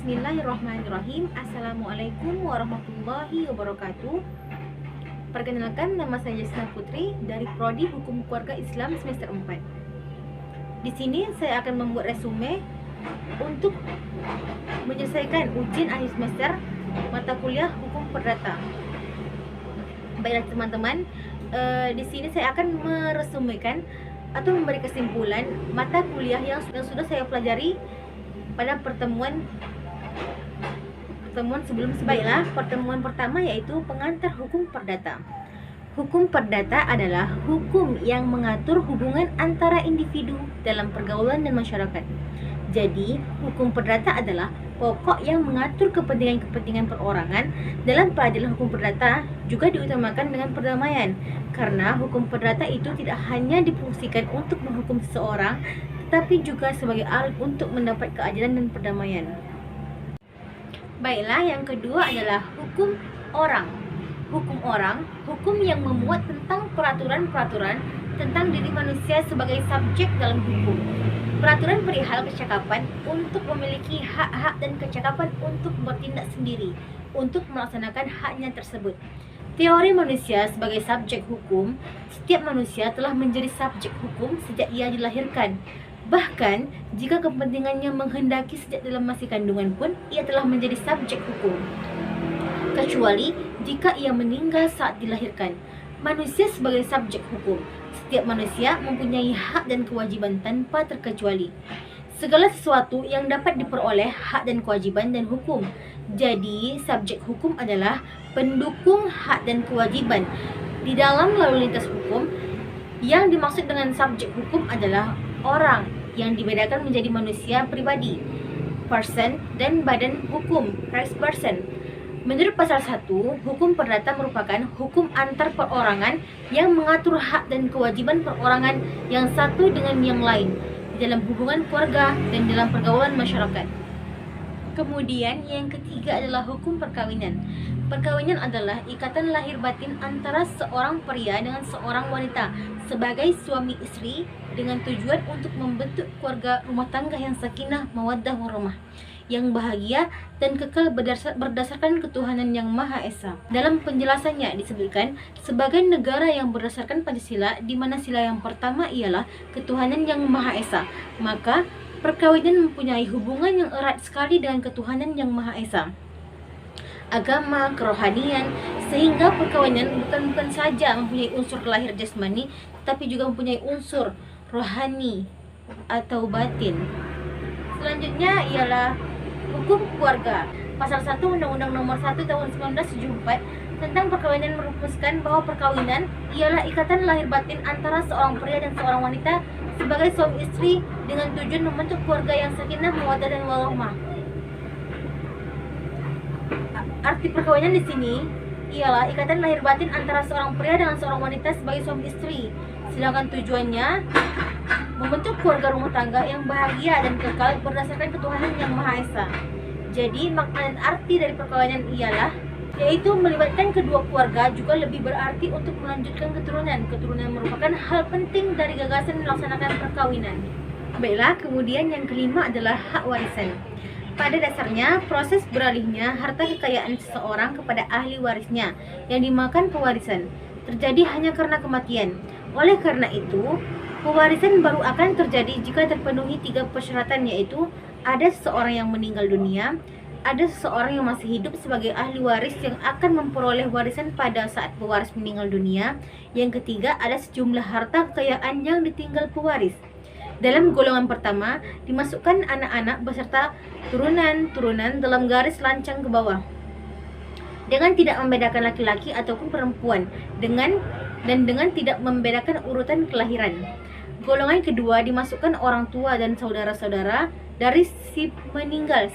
Bismillahirrahmanirrahim. Assalamualaikum warahmatullahi wabarakatuh. Perkenalkan, nama saya Jasna Putri dari Prodi Hukum Keluarga Islam semester 4. Di sini saya akan membuat resume untuk menyelesaikan ujian akhir semester mata kuliah Hukum Perdata. Baiklah teman-teman, di sini saya akan meresumekan atau memberi kesimpulan mata kuliah yang sudah saya pelajari pada pertemuan sebelum. Sebaiklah, pertemuan pertama yaitu pengantar hukum perdata. Hukum perdata adalah hukum yang mengatur hubungan antara individu dalam pergaulan dan masyarakat. Jadi, hukum perdata adalah pokok yang mengatur kepentingan-kepentingan perorangan. Dalam peradilan hukum perdata juga diutamakan dengan perdamaian, karena hukum perdata itu tidak hanya difungsikan untuk menghukum seseorang, tetapi juga sebagai alat untuk mendapat keadilan dan perdamaian. Baiklah, yang kedua adalah hukum orang. Hukum orang, hukum yang memuat tentang peraturan-peraturan tentang diri manusia sebagai subjek dalam hukum. Peraturan perihal kecakapan untuk memiliki hak-hak dan kecakapan untuk bertindak sendiri untuk melaksanakan haknya tersebut. Teori manusia sebagai subjek hukum, setiap manusia telah menjadi subjek hukum sejak ia dilahirkan. Bahkan, jika kepentingannya menghendaki sejak dalam masih kandungan pun, ia telah menjadi subjek hukum. Kecuali jika ia meninggal saat dilahirkan. Manusia sebagai subjek hukum. Setiap manusia mempunyai hak dan kewajiban tanpa terkecuali. Segala sesuatu yang dapat diperoleh hak dan kewajiban dan hukum. Jadi, subjek hukum adalah pendukung hak dan kewajiban. Di dalam lalu lintas hukum, yang dimaksud dengan subjek hukum adalah orang, yang dibedakan menjadi manusia pribadi, person, dan badan hukum, rights person. Menurut pasal 1, hukum perdata merupakan hukum antar perorangan yang mengatur hak dan kewajiban perorangan yang satu dengan yang lain di dalam hubungan keluarga dan dalam pergaulan masyarakat. Kemudian yang ketiga adalah hukum perkawinan. Perkawinan adalah ikatan lahir batin antara seorang pria dengan seorang wanita sebagai suami istri dengan tujuan untuk membentuk keluarga rumah tangga yang sakinah, mawaddah, warahmah, yang bahagia dan kekal berdasarkan ketuhanan yang Maha Esa. Dalam penjelasannya disebutkan sebagai negara yang berdasarkan Pancasila, di mana sila yang pertama ialah ketuhanan yang Maha Esa, maka perkawinan mempunyai hubungan yang erat sekali dengan ketuhanan yang Maha Esa, agama, kerohanian, sehingga perkawinan bukan saja mempunyai unsur lahir jasmani, tetapi juga mempunyai unsur rohani atau batin. Selanjutnya ialah hukum keluarga. Pasal 1 Undang-Undang Nomor 1 Tahun 1974 tentang perkawinan merumuskan bahwa perkawinan ialah ikatan lahir batin antara seorang pria dan seorang wanita sebagai suami istri dengan tujuan membentuk keluarga yang sakinah, mawaddah, dan warahmah. Arti perkawinan di sini ialah ikatan lahir batin antara seorang pria dengan seorang wanita sebagai suami istri, sedangkan tujuannya membentuk keluarga rumah tangga yang bahagia dan kekal berdasarkan ketuhanan yang Maha Esa. Jadi makna dan arti dari perkawinan ialah yaitu melibatkan kedua keluarga, juga lebih berarti untuk melanjutkan keturunan. Keturunan merupakan hal penting dari gagasan melaksanakan perkawinan. Baiklah, kemudian yang kelima adalah hak warisan. Pada dasarnya, proses beralihnya harta kekayaan seseorang kepada ahli warisnya yang dimakan pewarisan terjadi hanya karena kematian. Oleh karena itu, pewarisan baru akan terjadi jika terpenuhi 3 persyaratan, yaitu ada seseorang yang meninggal dunia, ada seseorang yang masih hidup sebagai ahli waris yang akan memperoleh warisan pada saat pewaris meninggal dunia. Yang ketiga, ada sejumlah harta kekayaan yang ditinggal pewaris. Dalam golongan pertama, dimasukkan anak-anak beserta turunan-turunan dalam garis lancang ke bawah, dengan tidak membedakan laki-laki ataupun perempuan, dengan tidak membedakan urutan kelahiran. Golongan kedua dimasukkan orang tua dan saudara-saudara dari si peninggal.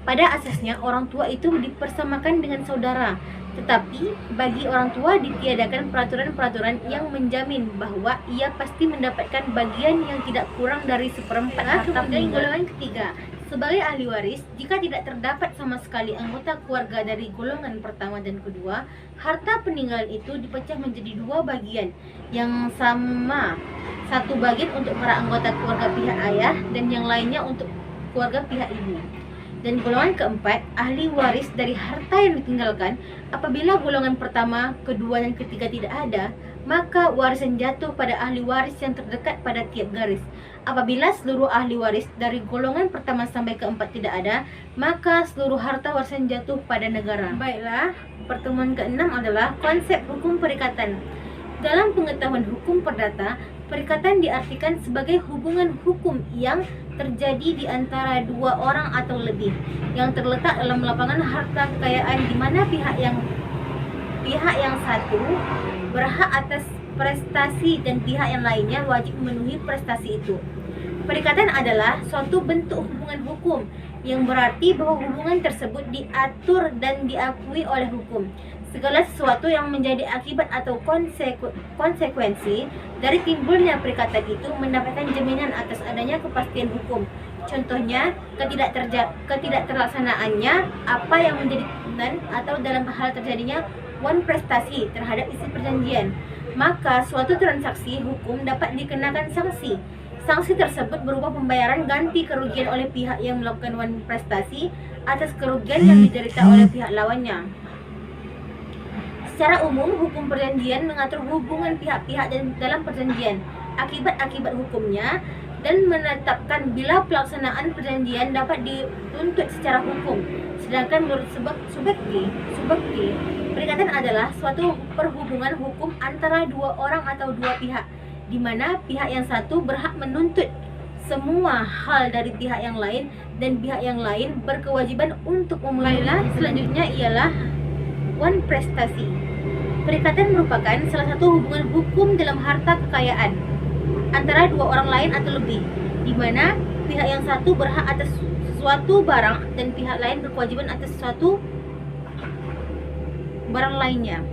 Pada asasnya orang tua itu dipersamakan dengan saudara, tetapi bagi orang tua ditiadakan peraturan-peraturan yang menjamin bahwa ia pasti mendapatkan bagian yang tidak kurang dari 1/4 harta peninggal. Golongan ketiga, sebagai ahli waris, jika tidak terdapat sama sekali anggota keluarga dari golongan pertama dan kedua, harta peninggalan itu dipecah menjadi 2 bagian yang sama. 1 bagian untuk para anggota keluarga pihak ayah dan yang lainnya untuk keluarga pihak ibu. Dan golongan keempat, ahli waris dari harta yang ditinggalkan. Apabila golongan pertama, kedua, dan ketiga tidak ada, maka warisan jatuh pada ahli waris yang terdekat pada tiap garis. Apabila seluruh ahli waris dari golongan pertama sampai keempat tidak ada, maka seluruh harta warisan jatuh pada negara. Baiklah, pertemuan keenam adalah konsep hukum perikatan. Dalam pengetahuan hukum perdata, perikatan diartikan sebagai hubungan hukum yang terjadi di antara dua orang atau lebih yang terletak dalam lapangan harta kekayaan, di mana pihak yang satu berhak atas prestasi dan pihak yang lainnya wajib memenuhi prestasi itu. Perikatan adalah suatu bentuk hubungan hukum yang berarti bahwa hubungan tersebut diatur dan diakui oleh hukum. Segala sesuatu yang menjadi akibat atau konsekuensi dari timbulnya perikatan itu mendapatkan jaminan atas adanya kepastian hukum. Contohnya, ketidakterlaksanaannya apa yang menjadi tuntutan atau dalam hal terjadinya prestasi terhadap isi perjanjian, maka suatu transaksi hukum dapat dikenakan sanksi. Sanksi tersebut berupa pembayaran ganti kerugian oleh pihak yang melakukan prestasi atas kerugian yang diderita oleh pihak lawannya. Secara umum, hukum perjanjian mengatur hubungan pihak-pihak dalam perjanjian, akibat-akibat hukumnya, dan menetapkan bila pelaksanaan perjanjian dapat dituntut secara hukum. Sedangkan menurut subjekti, perikatan adalah suatu perhubungan hukum antara dua orang atau dua pihak, di mana pihak yang satu berhak menuntut semua hal dari pihak yang lain, dan pihak yang lain berkewajiban untuk memenuhi. Selanjutnya ialah prestasi. Perikatan merupakan salah satu hubungan hukum dalam harta kekayaan antara dua orang lain atau lebih, di mana pihak yang satu berhak atas suatu barang dan pihak lain berkewajiban atas suatu barang lainnya.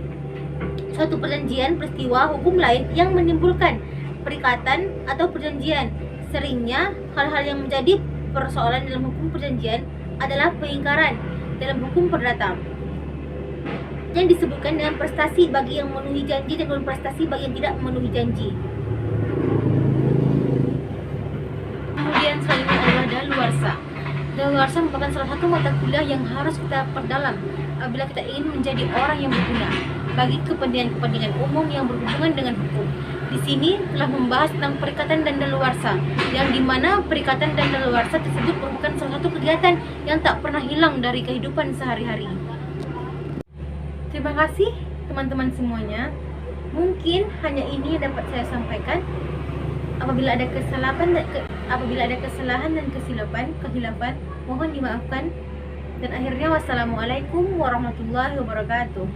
Suatu perjanjian, peristiwa hukum lain yang menimbulkan perikatan atau perjanjian. Seringnya hal-hal yang menjadi persoalan dalam hukum perjanjian adalah pengingkaran dalam hukum perdata yang disebutkan dengan prestasi bagi yang memenuhi janji dan prestasi bagi yang tidak memenuhi janji. Kemudian selanjutnya adalah daluarsa. Daluarsa merupakan salah satu mata kuliah yang harus kita perdalam apabila kita ingin menjadi orang yang berguna bagi kepentingan umum yang berhubungan dengan hukum. Di sini telah membahas tentang perikatan dan daluarsa, yang dimana perikatan dan daluarsa tersebut merupakan salah satu kegiatan yang tak pernah hilang dari kehidupan sehari-hari. Terima kasih teman-teman semuanya. Mungkin hanya ini yang dapat saya sampaikan. Apabila ada kesalahan dan kehilafan, mohon dimaafkan. Dan akhirnya, wassalamualaikum warahmatullahi wabarakatuh.